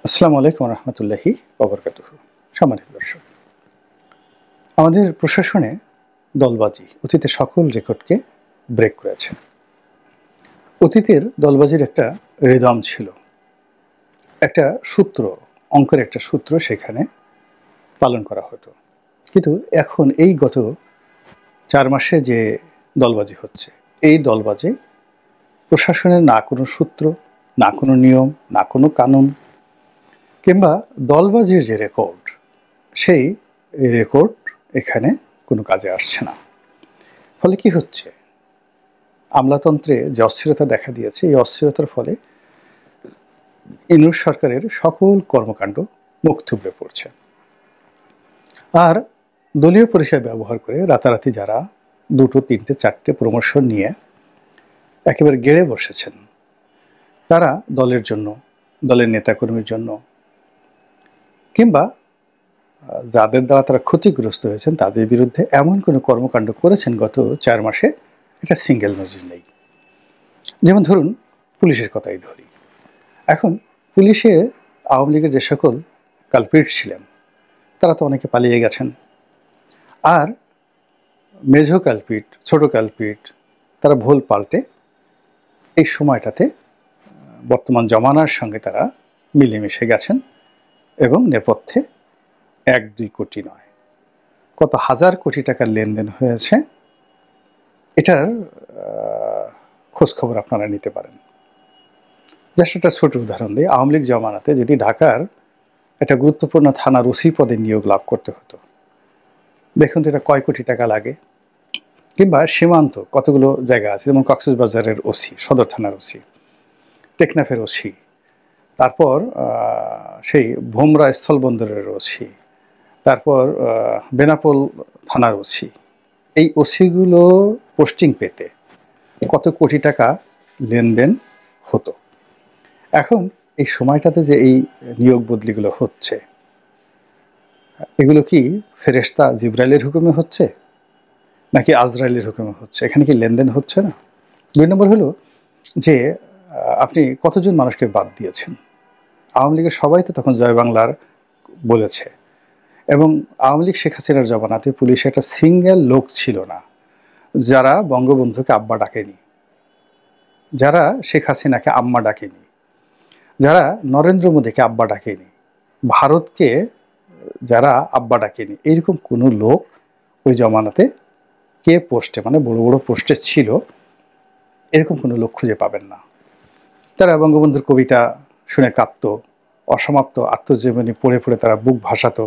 আসসালামু আলাইকুম রহমতুল্লাহি ওবরকাতুহু। সম্মানিত দর্শক, আমাদের প্রশাসনে দলবাজি অতীতের সকল রেকর্ডকে ব্রেক করেছে। অতীতের দলবাজির একটা রিদম ছিল, একটা সূত্র, অঙ্কের একটা সূত্র সেখানে পালন করা হতো। কিন্তু এখন এই গত 4 মাসে যে দলবাজি হচ্ছে, এই দলবাজি প্রশাসনের না কোনো সূত্র, না কোনো নিয়ম, না কোনো কানুন কিংবা দলবাজির যে রেকর্ড, সেই রেকর্ড এখানে কোনো কাজে আসছে না। ফলে কি হচ্ছে, আমলাতন্ত্রে যে অস্থিরতা দেখা দিয়েছে, এই অস্থিরতার ফলে ইউনূস সরকারের সকল কর্মকাণ্ড মুখ থুবড়ে পড়ছে। আর দলীয় পরিচয় ব্যবহার করে রাতারাতি যারা 2টো 3টে 4টে প্রমোশন নিয়ে একেবারে গেড়ে বসেছেন, তারা দলের জন্য, দলের নেতাকর্মীর জন্য কিংবা যাদের দ্বারা তারা ক্ষতিগ্রস্ত হয়েছেন তাদের বিরুদ্ধে এমন কোনো কর্মকাণ্ড করেছেন গত 4 মাসে, এটা সিঙ্গেল নজির নেই। যেমন ধরুন, পুলিশের কথাই ধরি। এখন পুলিশে আওয়ামী লীগের যে সকল কালপ্রিট ছিলেন, তারা তো অনেকে পালিয়ে গেছেন। আর মেজো কালপ্রিট, ছোট কালপ্রিট, তারা ভুল পাল্টে এই সময়টাতে বর্তমান জমানার সঙ্গে তারা মিলেমিশে গেছেন এবং নেপথ্যে 1-2 কোটি নয়, কত হাজার কোটি টাকার লেনদেন হয়েছে, এটার খোঁজখবর আপনারা নিতে পারেন। জাস্ট একটা ছোট উদাহরণ দিই। আওয়ামী লীগ জমানাতে যদি ঢাকার একটা গুরুত্বপূর্ণ থানার ওসি পদে নিয়োগ লাভ করতে হতো, দেখুন তো এটা কয় কোটি টাকা লাগে। কিংবা সীমান্ত কতগুলো জায়গা আছে, যেমন কক্সবাজারের ওসি, সদর থানার ওসি, টেকনাফের ওসি, তারপর সেই ভোমরা স্থলবন্দরের ওসি, তারপর বেনাপোল থানার ওসি, এই ওসিগুলো পোস্টিং পেতে কত কোটি টাকা লেনদেন হতো। এখন এই সময়টাতে যে এই নিয়োগ বদলিগুলো হচ্ছে, এগুলো কি ফেরেশতা জিবরাইলের হুকুমে হচ্ছে নাকি আজরাইলের হুকুমে হচ্ছে? এখানে কি লেনদেন হচ্ছে না? 2 নম্বর হলো যে আপনি কতজন মানুষকে বাদ দিয়েছেন। আওয়ামী লীগের সবাই তো তখন জয় বাংলার বলেছে, এবং আওয়ামী লীগ শেখ হাসিনার জমানাতে পুলিশে একটা সিঙ্গেল লোক ছিল না যারা বঙ্গবন্ধুকে আব্বা ডাকেনি, যারা শেখ হাসিনাকে আম্মা ডাকেনি, যারা নরেন্দ্র মোদীকে আব্বা ডাকেনি, ভারতকে যারা আব্বা ডাকেনি, এইরকম কোনো লোক ওই জমানাতে কে পোস্টে, মানে বড় বড় পোস্টে ছিল, এরকম কোনো লোক খুঁজে পাবেন না। তারা বঙ্গবন্ধুর কবিতা শুনে কাঁদত, অসমাপ্ত আত্মজীবনী পড়ে পড়ে তারা বুক ভাসাতো,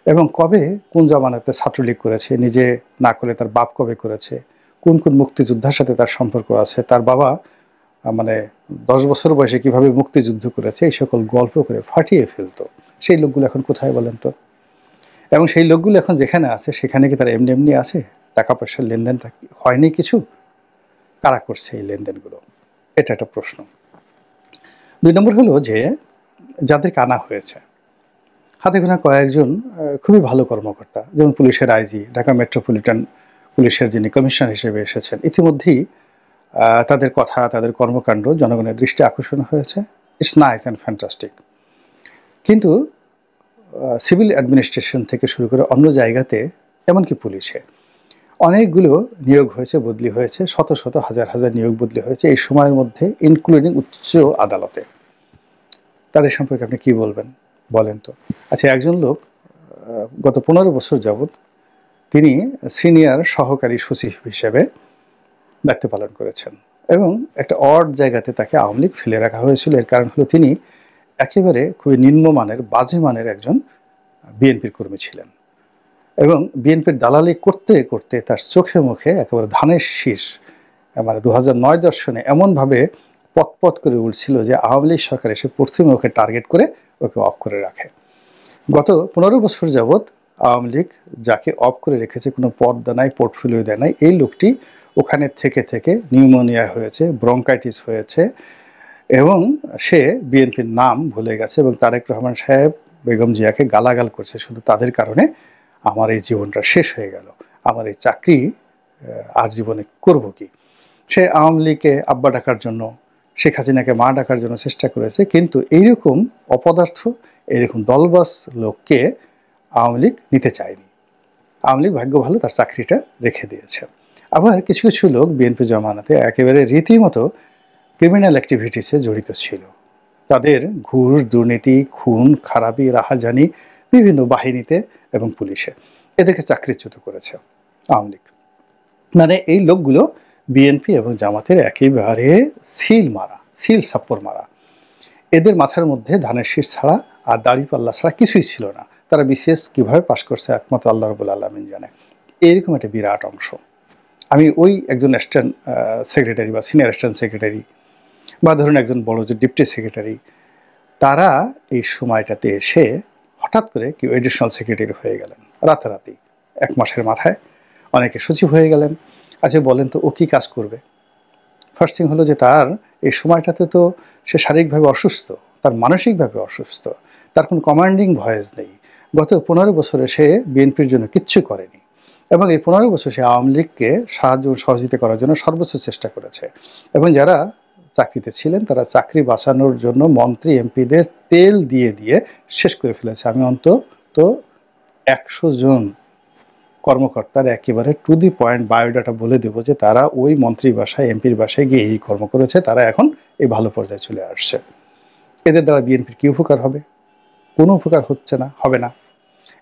এবং কবে কোন জমানাতে ছাত্রলীগ করেছে, নিজে না করে তার বাপ কবে করেছে, কোন কোন মুক্তিযোদ্ধার সাথে তার সম্পর্ক আছে, তার বাবা মানে 10 বছর বয়সে কিভাবে মুক্তিযুদ্ধ করেছে, এই সকল গল্প করে ফাটিয়ে ফেলতো। সেই লোকগুলো এখন কোথায় বলেন তো? এবং সেই লোকগুলো এখন যেখানে আছে সেখানে কি তারা এমনি এমনি আছে? টাকা পয়সার লেনদেন হয়নি কিছু? কারা করছে এই লেনদেনগুলো? এটা একটা প্রশ্ন। 2 নম্বর হলো যে যাদেরকে আনা হয়েছে, হাতে গোনা কয়েকজন খুবই ভালো কর্মকর্তা, যেমন পুলিশের আইজি, ঢাকা মেট্রোপলিটন পুলিশের যিনি কমিশনার হিসেবে এসেছেন, ইতিমধ্যেই তাদের কথা, তাদের কর্মকাণ্ড জনগণের দৃষ্টি আকর্ষণ হয়েছে। It's nice and fantastic. কিন্তু সিভিল অ্যাডমিনিস্ট্রেশন থেকে শুরু করে অন্য জায়গাতে, এমনকি পুলিশে অনেকগুলো নিয়োগ হয়েছে, বদলি হয়েছে, শত শত হাজার হাজার নিয়োগ বদলি হয়েছে এই সময়ের মধ্যে, ইনক্লুডিং উচ্চ আদালতে। তাদের সম্পর্কে আপনি কি বলবেন বলেন তো? আচ্ছা, একজন লোক গত 15 বছর যাবৎ তিনি সিনিয়র সহকারী সচিব হিসেবে দায়িত্ব পালন করেছেন, এবং একটা অড জায়গাতে তাকে আওয়ামী লীগ ফেলে রাখা হয়েছিল। এর কারণ হলো তিনি একেবারে খুবই নিম্নমানের, বাজে মানের একজন বিএনপির কর্মী ছিলেন, এবং বিএনপির দালালি করতে করতে তার চোখে মুখে একেবারে ধানের শীষ, মানে 2009 দর্শনে এমনভাবে পথ করে উঠছিল যে আওয়ামী লীগ সরকার এসে প্রথমে ওকে টার্গেট করে ওকে অফ করে রাখে। গত 15 বছর যাবৎ আওয়ামী লীগ যাকে অফ করে রেখেছে, কোনো পদ দেয় নাই, পোর্টফোলিও দেয় নাই, এই লোকটি ওখানে থেকে থেকে নিউমোনিয়া হয়েছে, ব্রঙ্কাইটিস হয়েছে, এবং সে বিএনপির নাম ভুলে গেছে, এবং তারেক রহমান সাহেব, বেগম জিয়াকে গালাগাল করছে, শুধু তাদের কারণে আমার এই জীবনটা শেষ হয়ে গেল, আমার এই চাকরি আর জীবনে করব কি। সে আওয়ামী লীগকে আব্বা ডাকার জন্য শেখ হাসিনাকে মা ডাকার জন্য চেষ্টা করেছে, কিন্তু এইরকম অপদার্থ, এইরকম দলবাস লোককে আওয়ামী লীগ নিতে চায়নি। আওয়ামী লীগ ভাগ্য ভালো তার চাকরিটা রেখে দিয়েছে। আবার কিছু কিছু লোক বিএনপি জমানাতে একেবারে রীতিমতো ক্রিমিনাল অ্যাক্টিভিটিসে জড়িত ছিল। তাদের ঘুষ, দুর্নীতি, খুন, খারাপি, রাহাজানি বিভিন্ন বাহিনীতে এবং পুলিশে, এদেরকে চাকরিচ্যুত করেছে আওয়ামী লীগ। মানে এই লোকগুলো বিএনপি এবং জামাতের একেবারে সিল সাপ্পর মারা। এদের মাথার মধ্যে ধানের শীষ ছাড়া আর দাড়িপাল্লা ছাড়া কিছুই ছিল না। তারা বিসিএস কিভাবে পাশ করছে একমাত্র আল্লাহ রাব্বুল আলামিন জানে। এরকম একটা বিরাট অংশ। আমি ওই একজন অ্যাসিস্ট্যান্ট সেক্রেটারি বা সিনিয়র অ্যাসিস্ট্যান্ট সেক্রেটারি বা ধরুন একজন বড় যে ডিপটি সেক্রেটারি, তারা এই সময়টাতে এসে হঠাৎ করে কেউ এডিশনাল সেক্রেটারি হয়ে গেলেন রাতারাতি, 1 মাসের মাথায়। অনেকে সচিব হয়ে গেলেন। আচ্ছা বলেন তো ও কী কাজ করবে? ফার্স্ট থিং হলো যে তার এই সময়টাতে তো সে শারীরিকভাবে অসুস্থ, তার মানসিকভাবে অসুস্থ, তার কোনো কমান্ডিং ভয়েস নেই। গত 15 বছরে সে বিএনপির জন্য কিচ্ছু করেনি, এবং এই 15 বছর সে আওয়ামী লীগকে সহযোগিতা করার জন্য সর্বোচ্চ চেষ্টা করেছে। এবং যারা চাকরিতে ছিলেন তারা চাকরি বাঁচানোর জন্য মন্ত্রী এমপিদের তেল দিয়ে দিয়ে শেষ করে ফেলেছে। আমি অন্তত 100 জন কর্মকর্তার একেবারে টু দি পয়েন্ট বায়োডাটা বলে দেবো যে তারা ওই মন্ত্রী বাসায়, এমপির বাসায় গিয়ে এই কর্ম করেছে, তারা এখন এই ভালো পর্যায়ে চলে আসছে। এদের দ্বারা বিএনপির কী উপকার হবে? কোনো উপকার হচ্ছে না, হবে না।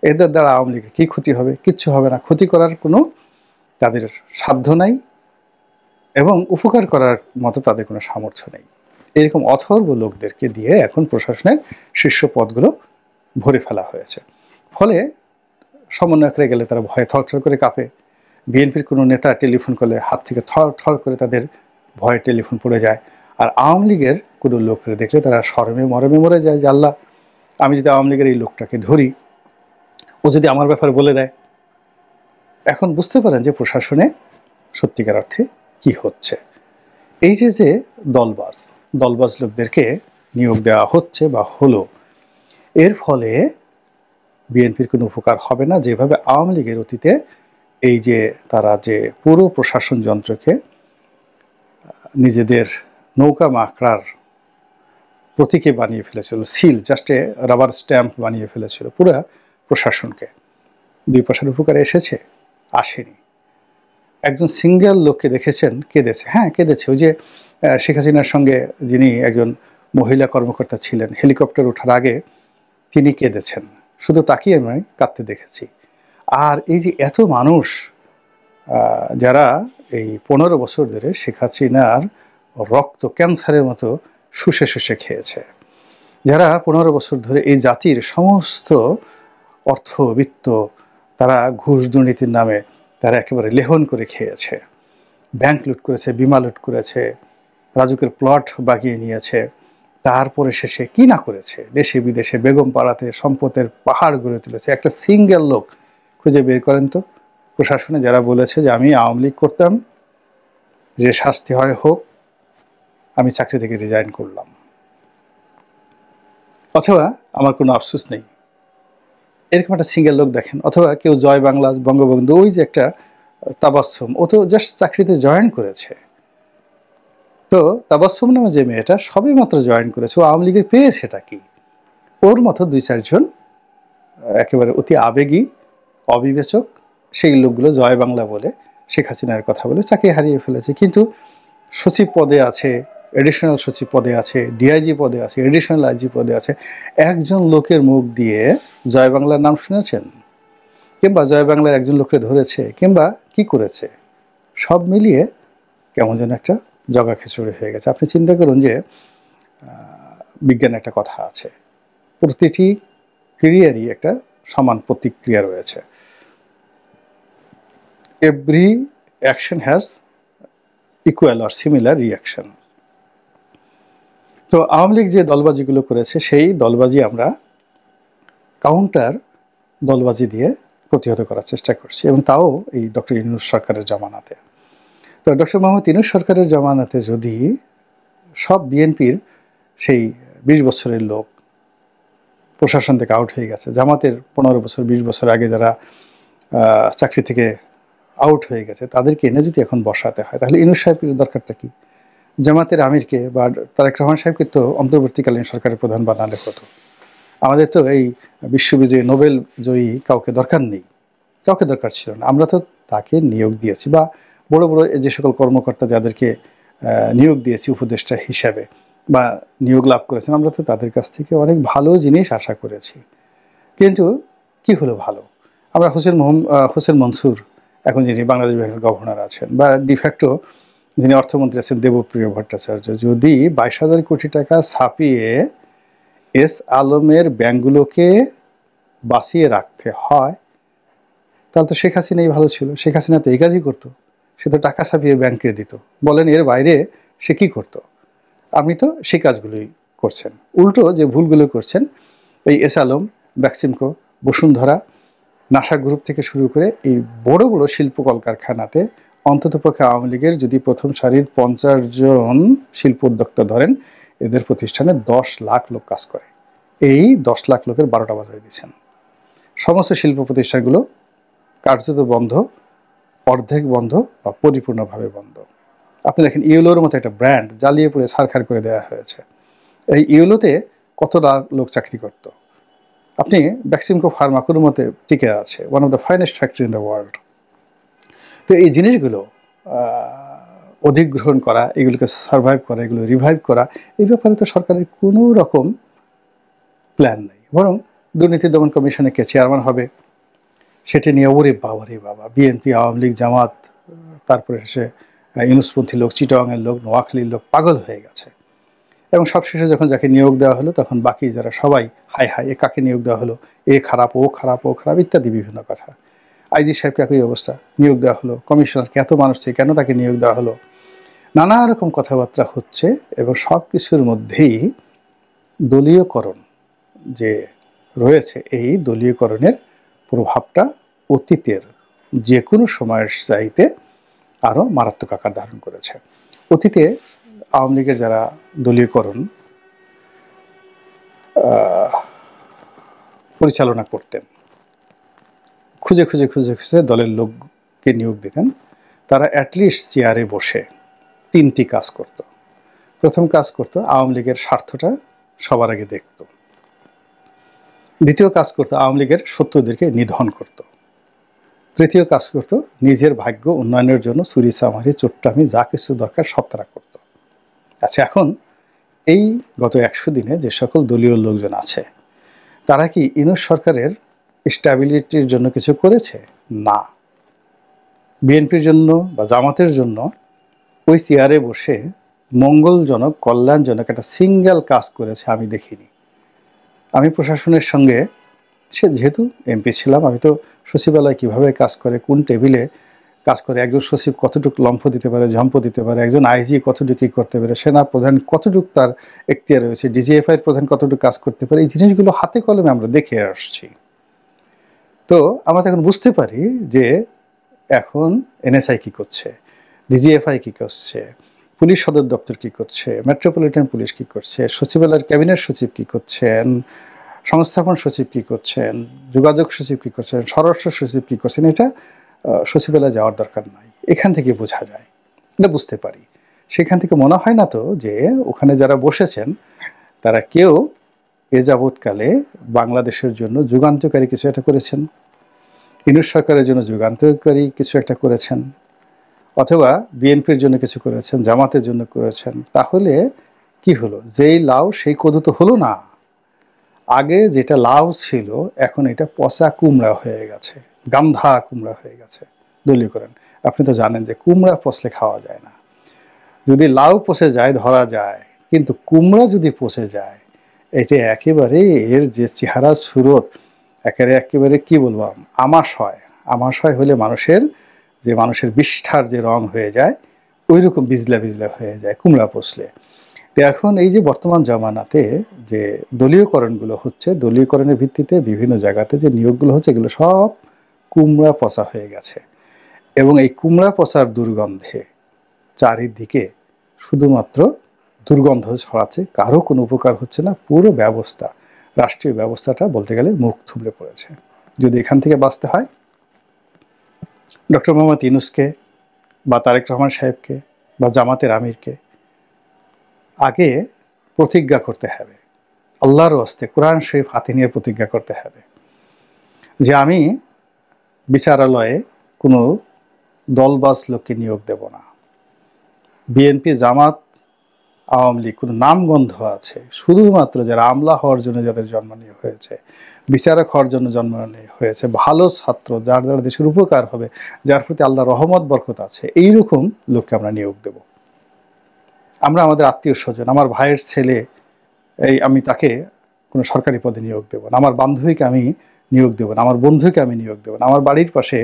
এদের দ্বারা আওয়ামী লীগের কী ক্ষতি হবে? কিচ্ছু হবে না। ক্ষতি করার কোনো তাদের সাধ্য নাই এবং উপকার করার মতো তাদের কোনো সামর্থ্য নেই। এরকম অথর্ব লোকদেরকে দিয়ে এখন প্রশাসনের শীর্ষ পদগুলো ভরে ফেলা হয়েছে। ফলে সমন্বয়করা গেলে তারা ভয়ে থরথর করে কাঁপে। বিএনপির কোনো নেতা টেলিফোন করলে হাত থেকে থর থর করে তাদের ভয়ে টেলিফোন পড়ে যায়। আর আওয়ামী লীগের কোনো লোককে দেখলে তারা শরমে মরমে মরে যায় যে আল্লাহ, আমি যদি আওয়ামী লীগের এই লোকটাকে ধরি, ও যদি আমার ব্যাপারে বলে দেয়। এখন বুঝতে পারেন যে প্রশাসনে সত্যিকার অর্থে কি হচ্ছে। এই যে দলবাজ লোকদেরকে নিয়োগ দেওয়া হচ্ছে বা হলো, এর ফলে বিএনপির কোনো উপকার হবে না। যেভাবে আওয়ামী লীগের অতীতে এই যে তারা যে পুরো প্রশাসন যন্ত্রকে নিজেদের নৌকা মাকড়ার প্রতীকে বানিয়ে ফেলেছিল, সিল জাস্টে রাবার স্ট্যাম্প বানিয়ে ফেলেছিল পুরো প্রশাসনকে। 2 পয়সার উপকারে এসেছে? আসেনি। একজন সিঙ্গেল লোককে দেখেছেন কেঁদেছে? হ্যাঁ কেঁদেছে। ওই যে শেখ হাসিনার সঙ্গে যিনি একজন মহিলা কর্মকর্তা ছিলেন, হেলিকপ্টার ওঠার আগে তিনি কেঁদেছেন। শুধু তাকিয়ে আমি কাঁদতে দেখেছি। আর এই যে এত মানুষ যারা এই 15 বছর ধরে শেখ হাসিনার রক্ত ক্যান্সারের মতো শুষে শুষে খেয়েছে, যারা 15 বছর ধরে এই জাতির সমস্ত অর্থ বিত্ত তারা ঘুষ দুর্নীতির নামে তারা একেবারে লেহন করে খেয়েছে, ব্যাংক লুট করেছে, বিমা লুট করেছে, রাজুকের প্লট বাগিয়ে নিয়েছে, তারপরে শেষে কি না করেছে, দেশে বিদেশে বেগম পাড়াতে সম্পদের পাহাড় গড়ে তুলেছে। একটা সিঙ্গেল লোক খুঁজে বের করেন তো প্রশাসনে যারা বলেছে যে আমি আওয়ামী লীগ করতাম, যে শাস্তি হয় হোক, আমি চাকরি থেকে রিজাইন করলাম, অথবা আমার কোনো আফসোস নেই, এরকম একটা সিঙ্গেল লোক দেখেন। অথবা কেউ জয় বাংলা, বঙ্গবন্ধু, ওই যে একটা তাবাসসুম, ও তো জাস্ট চাকরিতে জয়েন করেছে। তো তাবাসসুম নামে যে মেয়েটা সবে মাত্র জয়েন করেছে, ও আওয়ামী লীগের পেয়েছেটা কি? ওর মতো 2-4 জন একেবারে অতি আবেগী, অবিবেচক সেই লোকগুলো জয় বাংলা বলে শেখ হাসিনার কথা বলে চাকরি হারিয়ে ফেলেছে। কিন্তু সচিব পদে আছে, এডিশনাল সচিব পদে আছে, ডিআইজি পদে আছে, এডিশনাল আইজি পদে আছে। একজন লোকের মুখ দিয়ে জয় বাংলার নাম শুনেছেন? কিংবা জয় বাংলার একজন লোককে ধরেছে? কিংবা কি করেছে? সব মিলিয়ে কেমন যেন একটা জগা খিচুড়ি হয়ে গেছে। আপনি চিন্তা করুন যে বিজ্ঞানে একটা কথা আছে, প্রতিটি ক্রিয়ারই একটা সমান প্রতিক্রিয়া রয়েছে। Every action has equal or similar reaction. তো আওয়ামী লীগ যে দলবাজিগুলো করেছে সেই দলবাজি আমরা কাউন্টার দলবাজি দিয়ে প্রতিহত করার চেষ্টা করছি, এবং তাও এই ডক্টর ইউনূস সরকারের জমানাতে। তো ডক্টর মোহাম্মদ ইউনূস সরকারের জমানাতে যদি সব বিএনপির সেই 20 বছরের লোক প্রশাসন থেকে আউট হয়ে গেছে, জামাতের 15 বছর 20 বছর আগে যারা চাকরি থেকে আউট হয়ে গেছে, তাদেরকে এনে যদি এখন বসাতে হয়, তাহলে ইউনূস সাহেবের দরকারটা কি? জামাতের আমিরকে বা তারেক রহমান সাহেবকে তো অন্তর্বর্তীকালীন সরকারের প্রধান বানালে হতো। আমাদের তো এই বিশ্ববিজয়ী নোবেল জয়ী কাউকে দরকার নেই, কাউকে দরকার ছিল না। আমরা তো তাকে নিয়োগ দিয়েছি, বা বড় বড় যে সকল কর্মকর্তা যাদেরকে নিয়োগ দিয়েছি উপদেষ্টা হিসাবে বা নিয়োগ লাভ করেছেন, আমরা তো তাদের কাছ থেকে অনেক ভালো জিনিস আশা করেছি। কিন্তু কি হলো ভালো? আমরা হোসেন মনসুর, এখন যিনি বাংলাদেশ ব্যাংকের গভর্নর আছেন, বা ডিফ্যাক্টো যিনি অর্থমন্ত্রী আছেন দেবপ্রিয় ভট্টাচার্য, যদি 22,000 কোটি টাকা ছাপিয়ে এস আলমের ব্যাংকগুলোকে বাঁচিয়ে রাখতে হয়, তাহলে তো শেখ হাসিনাই ভালো ছিল। শেখ হাসিনা তো এই কাজই করতো, সে তো টাকা ছাপিয়ে ব্যাংকে দিত। বলেন এর বাইরে সে কি করতো? আপনি তো সেই কাজগুলোই করছেন। উল্টো যে ভুলগুলো করছেন, এই S Alam, Beximco, Bashundhara, NASA group থেকে শুরু করে এই বড় বড় শিল্প কলকারখানাতে অন্ততপক্ষে আওয়ামী লীগের যদি প্রথম সারির 50 জন শিল্প উদ্যোক্তা ধরেন, এদের প্রতিষ্ঠানে 10 লাখ লোক কাজ করে। এই 10 লাখ লোকের 12টা বাজায় দিচ্ছেন। সমস্ত শিল্প প্রতিষ্ঠানগুলো কার্যত বন্ধ, অর্ধেক বন্ধ বা পরিপূর্ণভাবে বন্ধ। আপনি দেখেন ইউলোর মতো একটা ব্র্যান্ড জ্বালিয়ে পুড়ে ছারখার করে দেওয়া হয়েছে। এই ইউলোতে কত লাখ লোক চাকরি করত। আপনি ব্যাক্সিমকো ফার্মা কোনো মতে টিকে আছে, one of the finest factory in the world. তো এই জিনিসগুলো অধিগ্রহণ করা, এগুলোকে সার্ভাইভ করা, এগুলো রিভাইভ করা, এই ব্যাপারে তো সরকারের কোনো রকম প্ল্যান নেই। বরং দুর্নীতি দমন কমিশনে কে চেয়ারম্যান হবে সেটি নিয়ে ওরে বাবা, বিএনপি, আওয়ামী লীগ, জামাত, তারপরে সে ইউনুসপন্থী লোক, চিটাগাংয়ের লোক, নোয়াখালীর লোক পাগল হয়ে গেছে। এবং সবশেষে যখন যাকে নিয়োগ দেওয়া হলো, তখন বাকি যারা সবাই হাই এ কাকে নিয়োগ দেওয়া হলো, এ খারাপ, ও খারাপ, ও খারাপ ইত্যাদি বিভিন্ন কথা। আইজি সাহেবকে একই অবস্থা, নিয়োগ দেওয়া হলো। কমিশনারকে এত মানুষ থেকে কেন তাকে নিয়োগ দেওয়া হলো? নানা রকম কথাবার্তা হচ্ছে, এবং সব কিছুর মধ্যেই দলীয়করণ যে রয়েছে, এই দলীয়করণের প্রভাবটা অতীতের যে কোনো সময়ের চাইতে আরও মারাত্মক আকার ধারণ করেছে। অতীতে আওয়ামী লীগের যারা দলীয়করণ পরিচালনা করতেন, খুঁজে দলের লোককে নিয়োগ দিতেন, তারা অ্যাটলিস্ট চেয়ারে বসে 3টি কাজ করত। প্রথম কাজ করত, আওয়ামী লীগের স্বার্থটা সবার আগে দেখত। দ্বিতীয় কাজ করত, আওয়ামী লীগের শত্রুদেরকে নিধন করত। তৃতীয় কাজ করত, নিজের ভাগ্য উন্নয়নের জন্য চুরি চামারি চোট্টামি যা কিছু দরকার সব তারা করত। আচ্ছা, এখন এই গত 100 দিনে যে সকল দলীয় লোকজন আছে, তারা কি ইউনূস সরকারের স্ট্যাবিলিটির জন্য কিছু করেছে? না। বিএনপির জন্য বা জামাতের জন্য ওই চেয়ারে বসে মঙ্গলজনক, কল্যাণজনক একটা সিঙ্গেল কাজ করেছে আমি দেখিনি। আমি প্রশাসনের সঙ্গে, সে যেহেতু এমপি ছিলাম, আমি তো সচিবালয় কীভাবে কাজ করে, কোন টেবিলে কাজ করে, একজন সচিব কতটুকু লম্ফ দিতে পারে, ঝম্প দিতে পারে, একজন আইজি কতটুকু কী করতে পারে, সেনা প্রধান কতটুকু তার এখতিয়ার রয়েছে, ডিজিএফআইয়ের প্রধান কতটুকু কাজ করতে পারে, এই জিনিসগুলো হাতে কলমে আমরা দেখে আসছি। তো আমরা এখন বুঝতে পারি যে এখন এনএসআই কী করছে, ডিজিএফআই কী করছে, পুলিশ সদর দপ্তর কী করছে, মেট্রোপলিটন পুলিশ কী করছে, সচিবালয়ের ক্যাবিনেট সচিব কী করছেন, সংস্থাপন সচিব কী করছেন, যোগাযোগ সচিব কী করছেন, স্বরাষ্ট্র সচিব কী করছেন। এটা সচিবালয়ে যাওয়ার দরকার নাই, এখান থেকে বোঝা যায়, এটা বুঝতে পারি। সেখান থেকে মনে হয় না তো যে ওখানে যারা বসেছেন তারা কেউ এ যাবৎকালে বাংলাদেশের জন্য যুগান্তকারী কিছু একটা করেছেন, ইউনূস সরকারের জন্য যুগান্তকারী কিছু একটা করেছেন, অথবা বিএনপির জন্য কিছু করেছেন, জামাতের জন্য করেছেন। তাহলে কি হলো? যেই লাউ সেই কদু তো হলো না। আগে যেটা লাউ ছিল, এখন এটা পচা কুমড়া হয়ে গেছে, গান্ধা কুমড়া হয়ে গেছে দলীয়করণ। আপনি তো জানেন যে কুমড়া পচলে খাওয়া যায় না। যদি লাউ পচে যায় ধরা যায়, কিন্তু কুমড়া যদি পচে যায়, এটা একেবারে এর যে চেহারা সুরত, একেবারে কি বলবো, আমাশয় হলে মানুষের বিষ্ঠার যে রং হয়ে যায়, ওই রকম বিজলা হয়ে যায় কুমড়া পচলে। তো এখন এই যে বর্তমান জামানাতে যে দলীয়করণগুলো হচ্ছে, দলীয়করণের ভিত্তিতে বিভিন্ন জায়গাতে যে নিয়োগগুলো হচ্ছে, এগুলো সব কুমড়া পচা হয়ে গেছে। এবং এই কুমড়া পচার দুর্গন্ধে চারিদিকে শুধুমাত্র দুর্গন্ধ ছড়াচ্ছে, কারো কোনো উপকার হচ্ছে না। পুরো ব্যবস্থা, রাষ্ট্রীয় ব্যবস্থাটা বলতে গেলে মুখ থুবড়ে পড়েছে। যদি এখান থেকে বাঁচতে হয়, ডক্টর মোহাম্মদ ইউনূসকে বা তারেক রহমান সাহেবকে বা জামাতের আমিরকে আগে প্রতিজ্ঞা করতে হবে, আল্লাহর হস্তে কোরআন শরীফ হাতে নিয়ে প্রতিজ্ঞা করতে হবে যে আমি বিচারালয়ে কোনো দলবাজ লোককে নিয়োগ দেব না। বিএনপি, জামাত, আওয়ামী লীগ কোনো নামগন্ধ আছে, শুধুমাত্র যারা আমলা হওয়ার জন্য যাদের জন্ম নিয়ে হয়েছে, বিচারক হওয়ার জন্য জন্ম নিয়ে হয়েছে, ভালো ছাত্র, যার দ্বারা দেশের উপকার হবে, যার প্রতি আল্লাহ রহমত বরকত আছে, এইরকম লোককে আমরা নিয়োগ দেব। আমরা আমাদের আত্মীয় স্বজন, আমার ভাইয়ের ছেলে, আমি তাকে কোনো সরকারি পদে নিয়োগ দেব না, আমার বান্ধবীকে আমি নিয়োগ দেব না, আমার বন্ধুকে আমি নিয়োগ দেব না, আমার বাড়ির পাশে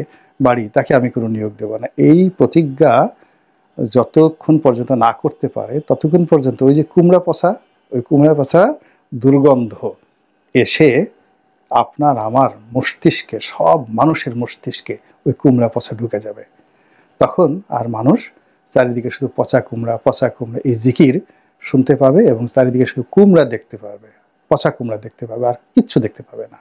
বাড়ি তাকে আমি কোনো নিয়োগ দেব না। এই প্রতিজ্ঞা যতক্ষণ পর্যন্ত না করতে পারে ততক্ষণ পর্যন্ত ওই যে কুমড়া পচা, ওই কুমড়া পচা দুর্গন্ধ এসে আপনার আমার মস্তিষ্কে, সব মানুষের মস্তিষ্কে ওই কুমড়া পচা ঢুকে যাবে। তখন আর মানুষ চারিদিকে শুধু পচা কুমড়া এই জিকির শুনতে পাবে এবং চারিদিকে শুধু কুমড়া দেখতে পাবে, পচা কুমড়া দেখতে পাবে, আর কিচ্ছু দেখতে পাবে না।